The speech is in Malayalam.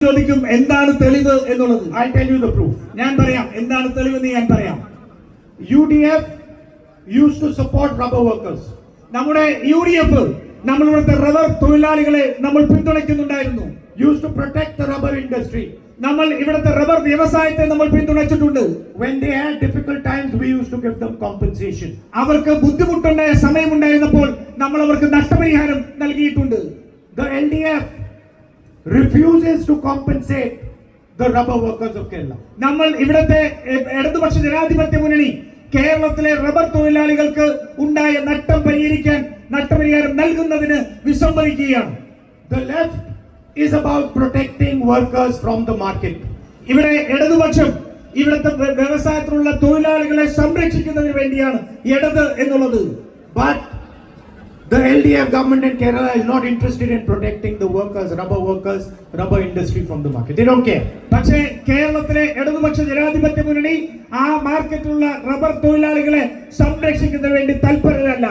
ചോദിക്കും എന്താണ് തെളിവ് എന്നുള്ളത്. I'll tell you the proof. ഞാൻ പറയാം എന്താണ് തെളിവെന്ന് ഞാൻ പറയാം. UDF used to support rubber workers. നമ്മുടെ UDF നമ്മളിവിടുത്തെ റബ്ബർ തൊഴിലാളികളെ നമ്മൾ പിന്തുണയ്ക്കുന്നുണ്ടായിരുന്നു. Used to protect the rubber industry. നമ്മൾ ഇവിടുത്തെ റബ്ബർ വ്യവസായത്തെ നമ്മൾ പിന്തുണച്ചിട്ടുണ്ട്. When they had difficult times, we used to give them compensation. അവർക്ക് ബുദ്ധിമുട്ടുണ്ടായ സമയമുണ്ടായിരുന്നപ്പോൾ നമ്മൾ അവർക്ക് നഷ്ടപരിഹാരം നൽകിയിട്ടുണ്ട്. The LDF refuses to compensate the rubber workers of Kerala. നമ്മൾ ഇവിടുത്തെ ഇടതുപക്ഷ ജനാധിപത്യ മുന്നണി കേരളത്തിലെ റബ്ബർ തൊഴിലാളികൾക്ക് ഉണ്ടായ നഷ്ടം പരിഹരിക്കാൻ നഷ്ടപരിഹാരം നൽകുന്നതിന് വിസമ്മതിക്കുകയാണ്. The left is about protecting workers from the market. ഇവിടെ ഇടതുപക്ഷം ഇവിടുത്തെ വ്യവസായത്തിലുള്ള തൊഴിലാളികളെ സംരക്ഷിക്കുന്നതിന് വേണ്ടിയാണ് ഇടത് എന്നുള്ളത്. But the LDF government in Kerala is not interested in protecting the workers, rubber industry from the market. They don't care. പക്ഷേ കേരളത്തിലെ ഇടതുപക്ഷ ജനാധിപത്യ മുന്നണി ആ മാർക്കറ്റിലുള്ള റബ്ബർ തൊഴിലാളികളെ സംരക്ഷിക്കുന്നതിന് വേണ്ടി തൽപരരല്ല.